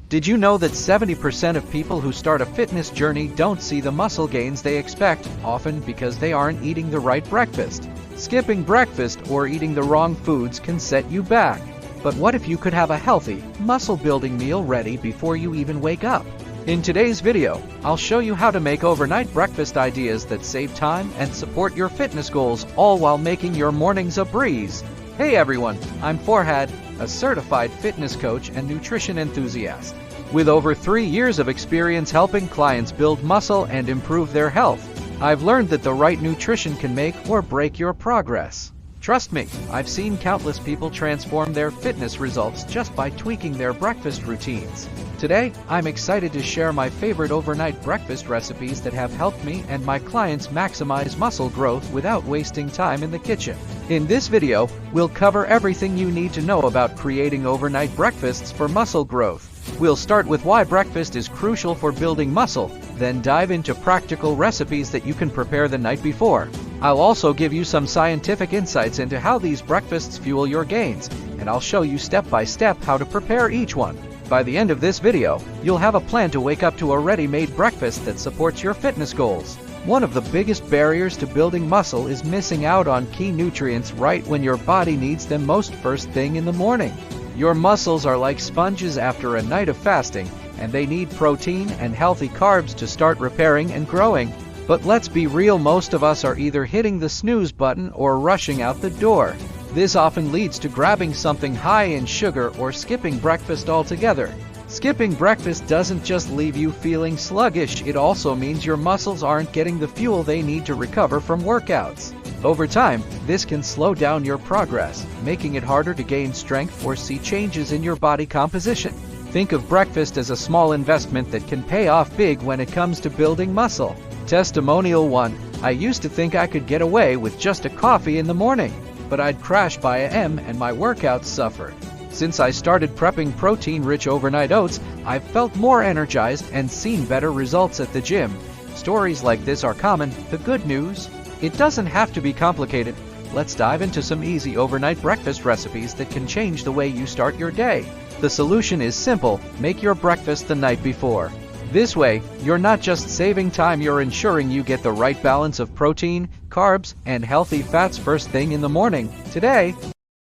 Did you know that 70% of people who start a fitness journey don't see the muscle gains they expect, often because they aren't eating the right breakfast? Skipping breakfast or eating the wrong foods can set you back. But what if you could have a healthy, muscle-building meal ready before you even wake up? In today's video, I'll show you how to make overnight breakfast ideas that save time and support your fitness goals, all while making your mornings a breeze. Hey everyone, I'm Farhad, a certified fitness coach and nutrition enthusiast. With over 3 years of experience helping clients build muscle and improve their health, I've learned that the right nutrition can make or break your progress. Trust me, I've seen countless people transform their fitness results just by tweaking their breakfast routines. Today, I'm excited to share my favorite overnight breakfast recipes that have helped me and my clients maximize muscle growth without wasting time in the kitchen. In this video, we'll cover everything you need to know about creating overnight breakfasts for muscle growth. We'll start with why breakfast is crucial for building muscle, then dive into practical recipes that you can prepare the night before. I'll also give you some scientific insights into how these breakfasts fuel your gains, and I'll show you step by step how to prepare each one. By the end of this video, you'll have a plan to wake up to a ready-made breakfast that supports your fitness goals. One of the biggest barriers to building muscle is missing out on key nutrients right when your body needs them most first thing in the morning. Your muscles are like sponges after a night of fasting, and they need protein and healthy carbs to start repairing and growing. But let's be real, most of us are either hitting the snooze button or rushing out the door. This often leads to grabbing something high in sugar or skipping breakfast altogether. Skipping breakfast doesn't just leave you feeling sluggish, it also means your muscles aren't getting the fuel they need to recover from workouts. Over time, this can slow down your progress, making it harder to gain strength or see changes in your body composition. Think of breakfast as a small investment that can pay off big when it comes to building muscle. Testimonial 1. I used to think I could get away with just a coffee in the morning, but I'd crash by a.m. and my workouts suffered. Since I started prepping protein-rich overnight oats, I've felt more energized and seen better results at the gym. Stories like this are common. The good news? It doesn't have to be complicated. Let's dive into some easy overnight breakfast recipes that can change the way you start your day. The solution is simple: make your breakfast the night before. This way, you're not just saving time, you're ensuring you get the right balance of protein, carbs, and healthy fats first thing in the morning. Today,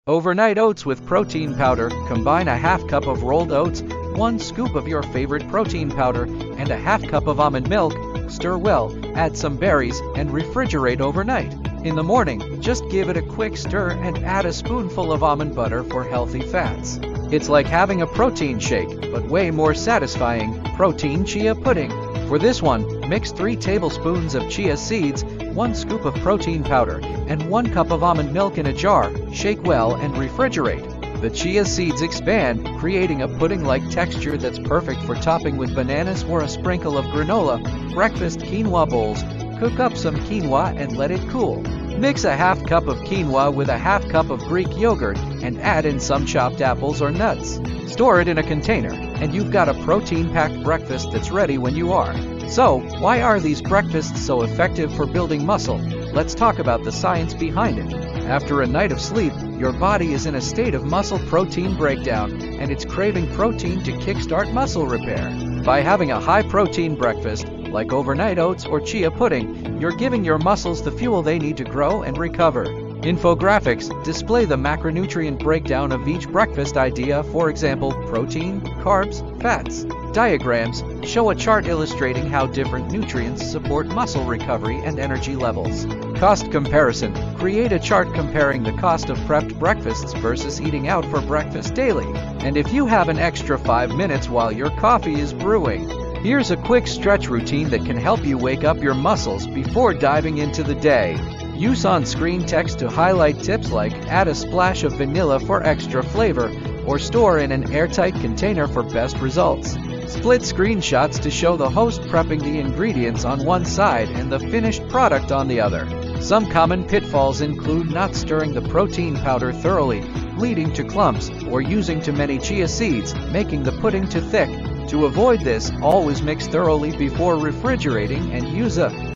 overnight oats with protein powder. Combine a half cup of rolled oats, 1 scoop of your favorite protein powder, and a half cup of almond milk. Stir well, add some berries, and refrigerate overnight. In the morning, just give it a quick stir and add a spoonful of almond butter for healthy fats. It's like having a protein shake, but way more satisfying. Protein chia pudding. For this one, mix 3 tablespoons of chia seeds, 1 scoop of protein powder, and 1 cup of almond milk in a jar. Shake well and refrigerate. The chia seeds expand, creating a pudding-like texture that's perfect for topping with bananas or a sprinkle of granola. Breakfast quinoa bowls. Cook up some quinoa and let it cool. Mix a half cup of quinoa with a half cup of Greek yogurt and add in some chopped apples or nuts. Store it in a container, and you've got a protein-packed breakfast that's ready when you are. So, why are these breakfasts so effective for building muscle? Let's talk about the science behind it. After a night of sleep, your body is in a state of muscle protein breakdown, and it's craving protein to kickstart muscle repair. By having a high-protein breakfast, like overnight oats or chia pudding, you're giving your muscles the fuel they need to grow and recover. Infographics display the macronutrient breakdown of each breakfast idea, for example, protein, carbs, fats. Diagrams show a chart illustrating how different nutrients support muscle recovery and energy levels. Cost comparison. Create a chart comparing the cost of prepped breakfasts versus eating out for breakfast daily. And if you have an extra 5 minutes while your coffee is brewing, here's a quick stretch routine that can help you wake up your muscles before diving into the day. Use on-screen text to highlight tips like add a splash of vanilla for extra flavor, or store in an airtight container for best results. Split screenshots to show the host prepping the ingredients on one side and the finished product on the other. Some common pitfalls include not stirring the protein powder thoroughly, leading to clumps, or using too many chia seeds, making the pudding too thick. To avoid this, always mix thoroughly before refrigerating and use a